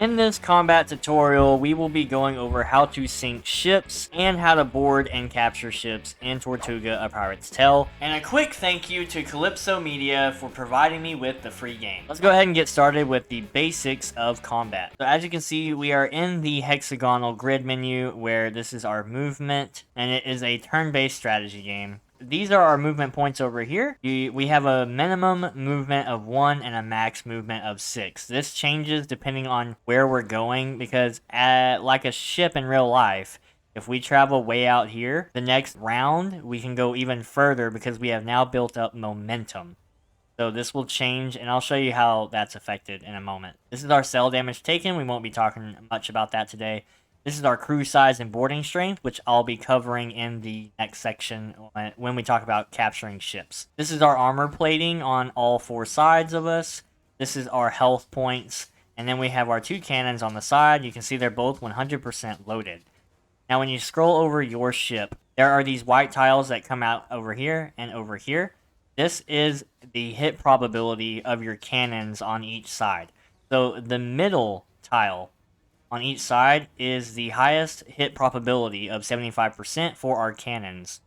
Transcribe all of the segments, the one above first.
In this combat tutorial, we will be going over how to sink ships and how to board and capture ships in Tortuga: A Pirate's Tale. And a quick thank you to Kalypso Media for providing me with the free game. Let's go ahead and get started with the basics of combat. So as you can see, we are in the hexagonal grid menu where this is our movement, and it is a turn-based strategy game. These are our movement points over here. We have a minimum movement of 1 and a max movement of 6. This changes depending on where we're going, because like a ship in real life, if we travel way out here, the next round we can go even further because we have now built up momentum. So this will change, and I'll show you how that's affected in a moment. This is our sail damage taken. We won't be talking much about that today. This is our crew size and boarding strength, which I'll be covering in the next section when we talk about capturing ships. This is our armor plating on all 4 sides of us. This is our health points. And then we have our 2 cannons on the side. You can see they're both 100% loaded. Now when you scroll over your ship, there are these white tiles that come out over here and over here. This is the hit probability of your cannons on each side. So the middle tile on each side is the highest hit probability of 75% for our cannons.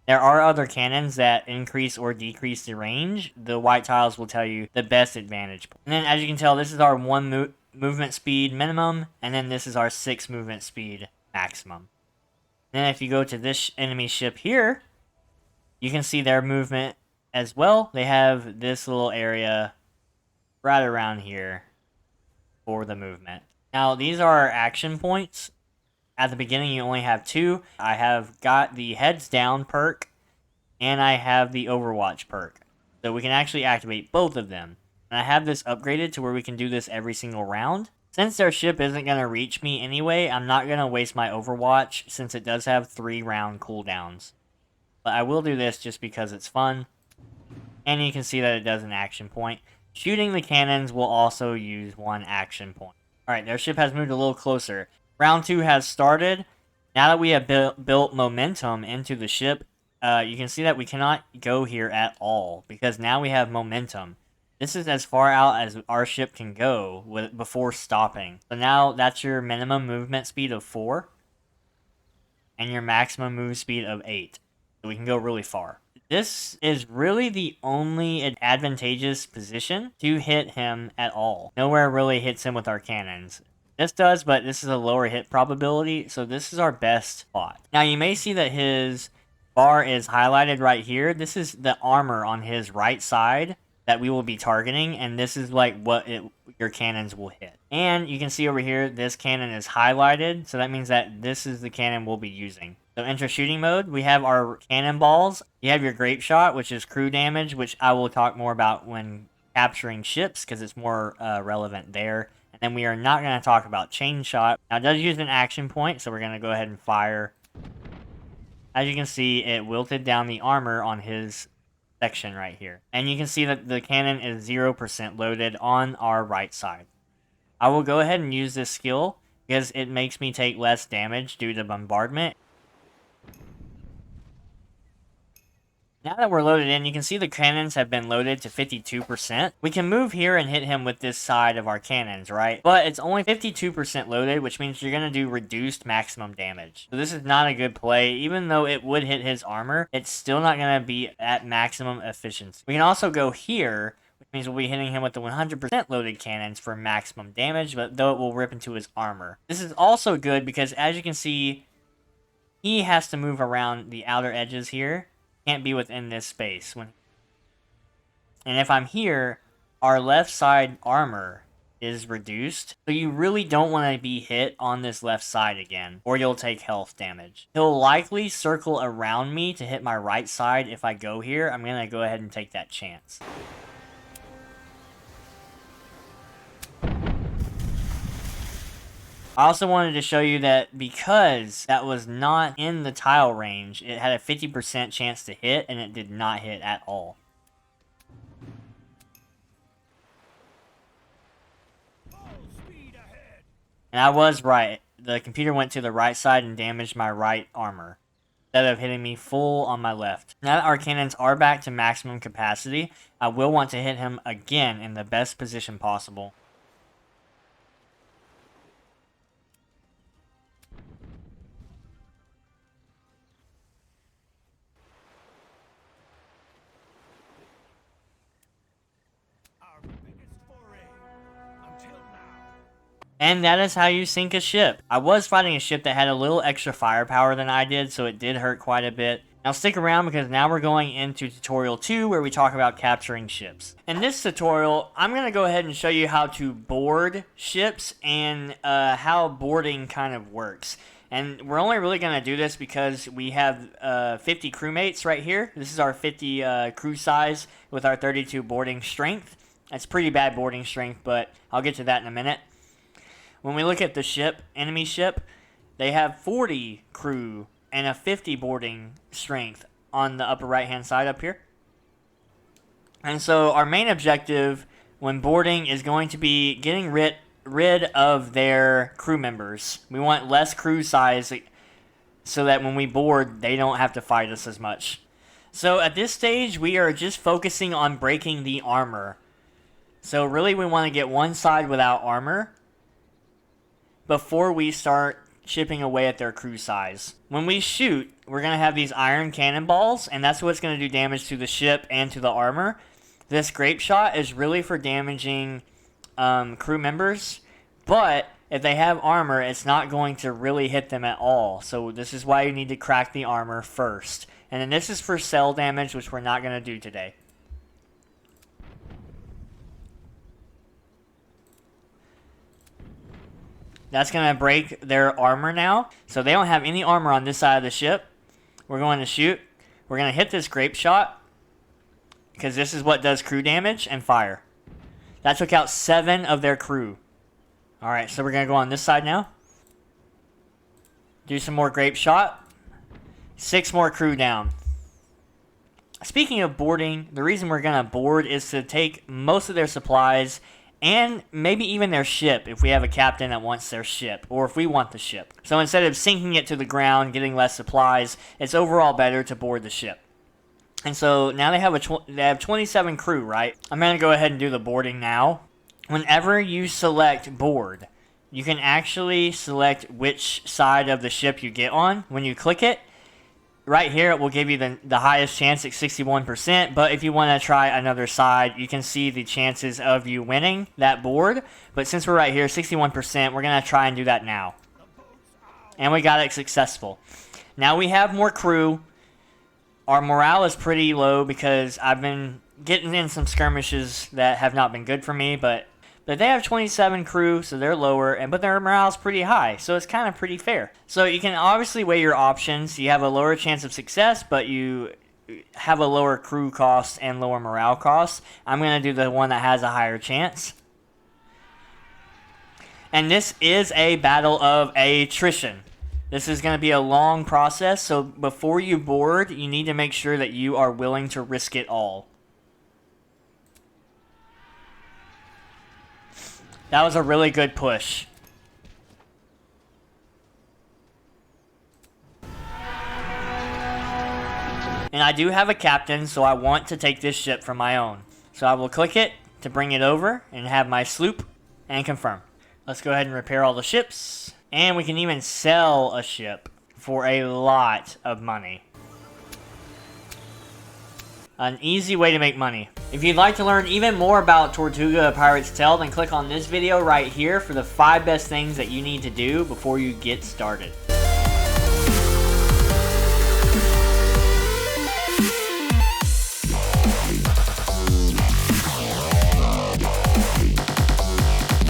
There are other cannons that increase or decrease the range. The white tiles will tell you the best advantage. And then as you can tell, this is our 1 movement speed minimum, and then this is our 6 movement speed maximum. And then if you go to this enemy ship here, you can see their movement as well. They have this little area right around here for the movement. Now, these are our action points. At the beginning, you only have 2. I have got the heads down perk, and I have the Overwatch perk. So we can actually activate both of them. And I have this upgraded to where we can do this every single round. Since their ship isn't going to reach me anyway, I'm not going to waste my Overwatch since it does have 3 round cooldowns. But I will do this just because it's fun. And you can see that it does an action point. Shooting the cannons will also use 1 action point. Alright, their ship has moved a little closer. Round 2 has started. Now that we have built momentum into the ship, you can see that we cannot go here at all, because now we have momentum. This is as far out as our ship can go before stopping. So now that's your minimum movement speed of 4, and your maximum move speed of 8. So we can go really far. This is really the only advantageous position to hit him at all. Nowhere really hits him with our cannons. This does, but this is a lower hit probability, so this is our best spot. Now you may see that his bar is highlighted right here. This is the armor on his right side that we will be targeting, and this is like what your cannons will hit. And you can see over here, this cannon is highlighted, so that means that this is the cannon we'll be using. So enter shooting mode, we have our cannonballs. You have your Grapeshot, which is crew damage, which I will talk more about when capturing ships, because it's more relevant there. And then we are not going to talk about chain shot. Now it does use an action point, so we're going to go ahead and fire. As you can see, it wilted down the armor on his section right here. And you can see that the cannon is 0% loaded on our right side. I will go ahead and use this skill because it makes me take less damage due to bombardment. Now that we're loaded in, you can see the cannons have been loaded to 52%. We can move here and hit him with this side of our cannons, right? But it's only 52% loaded, which means you're going to do reduced maximum damage. So this is not a good play. Even though it would hit his armor, it's still not going to be at maximum efficiency. We can also go here, which means we'll be hitting him with the 100% loaded cannons for maximum damage, but though it will rip into his armor. This is also good because, as you can see, he has to move around the outer edges here. Can't be within this space. And if I'm here, our left side armor is reduced, so you really don't want to be hit on this left side again, or you'll take health damage. He'll likely circle around me to hit my right side if I go here. I'm going to go ahead and take that chance. I also wanted to show you that because that was not in the tile range, it had a 50% chance to hit, and it did not hit at all. And I was right. The computer went to the right side and damaged my right armor, instead of hitting me full on my left. Now that our cannons are back to maximum capacity, I will want to hit him again in the best position possible. And that is how you sink a ship. I was fighting a ship that had a little extra firepower than I did, so it did hurt quite a bit. Now stick around because now we're going into tutorial 2 where we talk about capturing ships. In this tutorial, I'm going to go ahead and show you how to board ships and how boarding kind of works. And we're only really going to do this because we have 50 crewmates right here. This is our 50 crew size with our 32 boarding strength. That's pretty bad boarding strength, but I'll get to that in a minute. When we look at the ship, enemy ship, they have 40 crew and a 50 boarding strength on the upper right hand side up here. And so our main objective when boarding is going to be getting rid of their crew members. We want less crew size so that when we board, they don't have to fight us as much. So at this stage, we are just focusing on breaking the armor. So really we want to get one side without armor before we start chipping away at their crew size. When we shoot, we're going to have these iron cannonballs, and that's what's going to do damage to the ship and to the armor. This Grapeshot is really for damaging crew members, but if they have armor, it's not going to really hit them at all. So this is why you need to crack the armor first. And then this is for cell damage, which we're not going to do today. That's going to break their armor now. So they don't have any armor on this side of the ship. We're going to shoot. We're going to hit this Grapeshot, because this is what does crew damage, and fire. That took out 7 of their crew. Alright, so we're going to go on this side now. Do some more Grapeshot. 6 more crew down. Speaking of boarding, the reason we're going to board is to take most of their supplies and maybe even their ship if we have a captain that wants their ship, or if we want the ship. So instead of sinking it to the ground, getting less supplies, it's overall better to board the ship. And so now they have 27 crew, right? I'm going to go ahead and do the boarding now. Whenever you select board, you can actually select which side of the ship you get on. When you click it, right here it will give you the highest chance at 61%, but if you want to try another side, you can see the chances of you winning that board. But since we're right here, 61%, we're going to try and do that now. And we got it successful. Now we have more crew. Our morale is pretty low because I've been getting in some skirmishes that have not been good for me, but they have 27 crew, so they're lower, but their morale is pretty high, so it's kind of pretty fair. So you can obviously weigh your options. You have a lower chance of success, but you have a lower crew cost and lower morale cost. I'm going to do the one that has a higher chance. And this is a battle of attrition. This is going to be a long process, so before you board, you need to make sure that you are willing to risk it all. That was a really good push. And I do have a captain, so I want to take this ship from my own. So I will click it to bring it over and have my sloop and confirm. Let's go ahead and repair all the ships. And we can even sell a ship for a lot of money. An easy way to make money. If you'd like to learn even more about Tortuga: A Pirate's Tale, then click on this video right here for the 5 best things that you need to do before you get started.